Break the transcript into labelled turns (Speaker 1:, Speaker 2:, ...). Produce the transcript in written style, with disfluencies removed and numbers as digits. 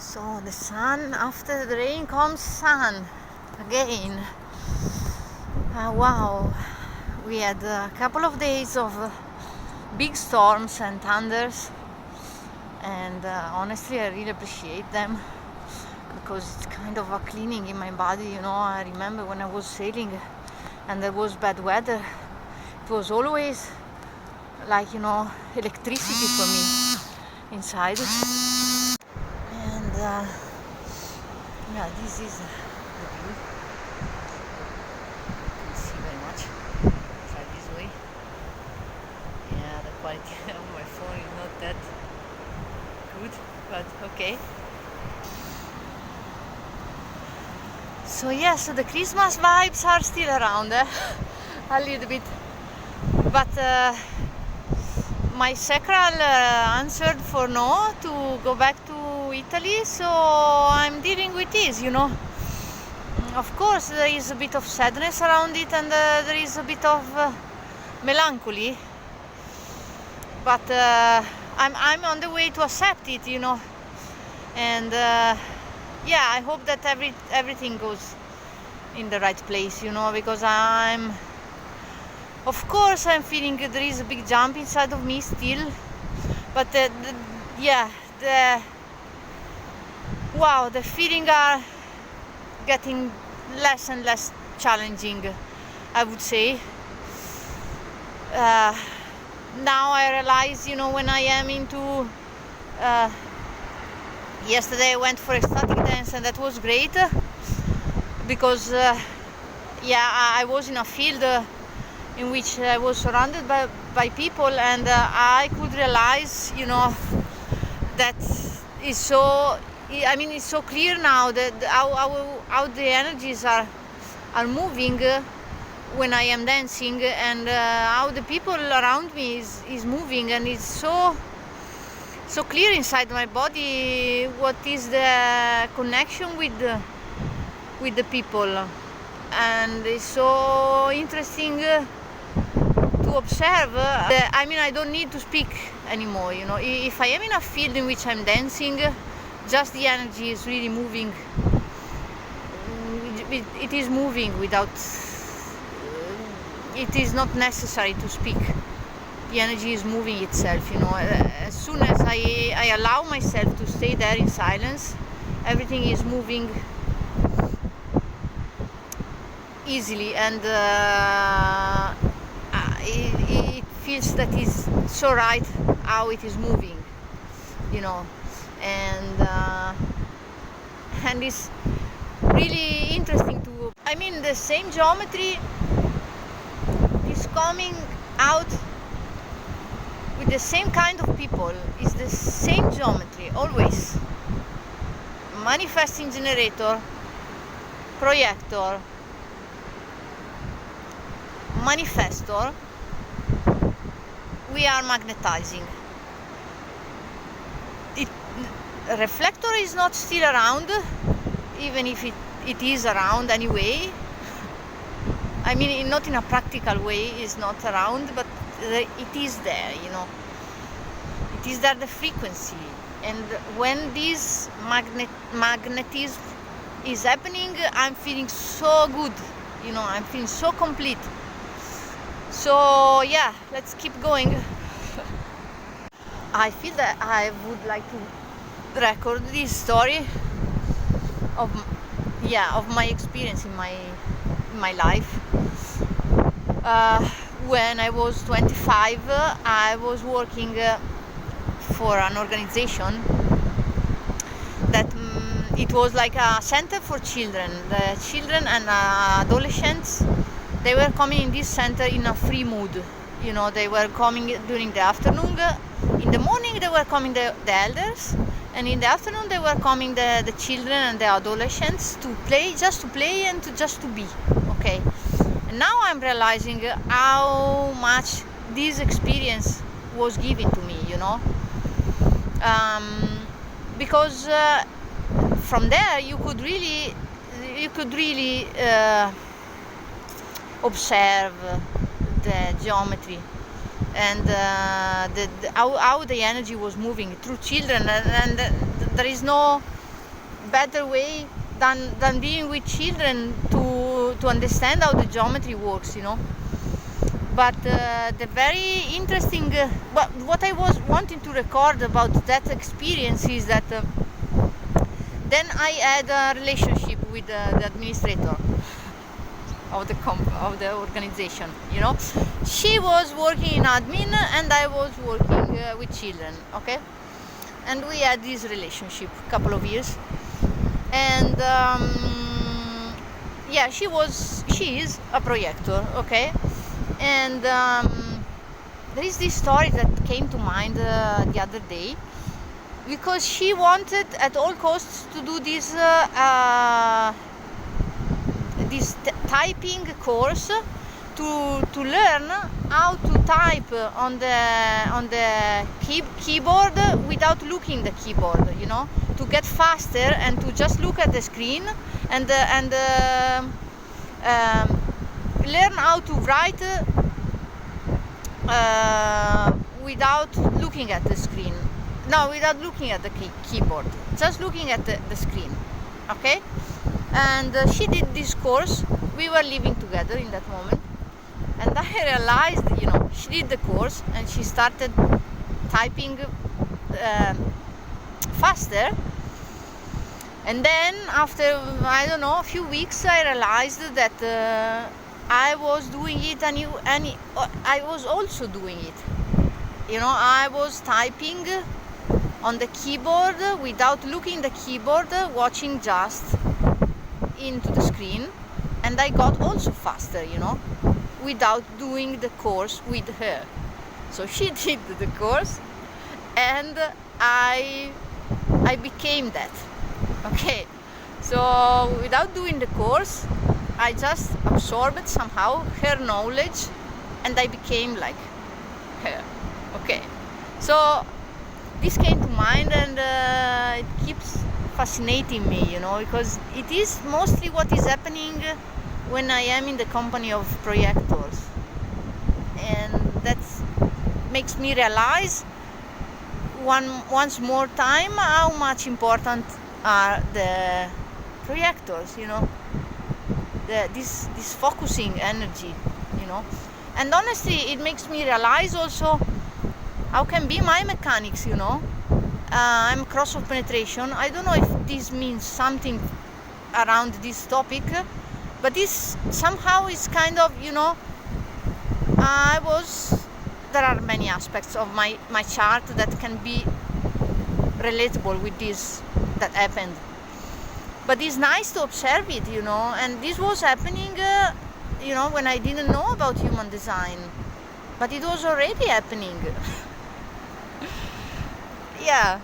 Speaker 1: So the sun, after the rain comes sun again. Wow, we had a couple of days of big storms and thunders, and honestly I really appreciate them because it's kind of a cleaning in my body, you know. I remember when I was sailing and there was bad weather, it was always like, you know, electricity for me inside. And yeah, this is the view. You can't see very much. Try this way. Yeah, the quality of my phone is not that good, but okay. So yeah, so the Christmas vibes are still around, a little bit, but my sacral answered for no to go back to Italy, so I'm dealing with this, you know. Of course there is a bit of sadness around it, and there is a bit of melancholy, but I'm on the way to accept it, you know. And yeah, I hope that everything goes in the right place, you know, because of course I'm feeling there is a big jump inside of me still, but the feeling are getting less and less challenging, I would say. Now I realize, you know, when I am into yesterday I went for ecstatic dance, and that was great because I was in a field in which I was surrounded by people, and I could realize, you know, that is so, I mean, it's so clear now that how the energies are moving when I am dancing, and how the people around me is moving, and it's so clear inside my body what is the connection with the people, and it's so interesting to observe. I mean, I don't need to speak anymore, you know. If I am in a field in which I'm dancing, just the energy is really moving. It is moving without, it is not necessary to speak. The energy is moving itself, you know. As soon as I allow myself to stay there in silence, everything is moving easily, and it feels that is so right how it is moving, you know. And it's really interesting to, I mean, the same geometry is coming out with the same kind of people. Is the same geometry always. Manifesting generator, projector, manifestor. We are magnetizing. Reflector is not still around, even if it is around anyway. I mean, not in a practical way, it's not around, but it is there, you know. It is there, the frequency. And when this magnetism is happening, I'm feeling so good, you know. I'm feeling so complete. So yeah, let's keep going. I feel that I would like to record this story of my experience in my life. When I was 25, I was working for an organization that it was like a center for children. The children and adolescents, they were coming in this center in a free mood. You know, they were coming during the afternoon. In the morning they were coming the elders, and in the afternoon they were coming the children and the adolescents to play, just to play and just to be. Okay. And now I'm realizing how much this experience was given to me, you know. Because from there you could really observe the geometry and how the energy was moving through children, and there is no better way than being with children to understand how the geometry works, you know. But the very interesting, what I was wanting to record about that experience is that then I had a relationship with the administrator of the organization, you know. She was working in admin and I was working with children, okay. And we had this relationship a couple of years, and yeah, she is a projector, okay. And there is this story that came to mind the other day, because she wanted at all costs to do this typing course to learn how to type on the keyboard without looking the keyboard, you know, to get faster and to just look at the screen and learn how to write without looking at the screen. No, without looking at the keyboard, just looking at the screen, okay. And she did this course. We were living together in that moment, and I realized, you know, she did the course and she started typing faster. And then after, I don't know, a few weeks, I realized that I was doing it and I was also doing it. You know, I was typing on the keyboard without looking the keyboard, watching just into the screen, and I got also faster, you know, without doing the course with her. So she did the course and I became that, okay. So without doing the course, I just absorbed somehow her knowledge and I became like her, okay. So this came to mind, and it keeps fascinating me, you know, because it is mostly what is happening when I am in the company of projectors, and that makes me realize once more time how much important are the projectors, you know, this focusing energy, you know. And honestly, it makes me realize also how can be my mechanics, you know. I'm cross of penetration. I don't know if this means something around this topic, but this somehow is kind of, you know, there are many aspects of my chart that can be relatable with this that happened. But it's nice to observe it, you know, and this was happening, you know, when I didn't know about human design, but it was already happening. Yeah.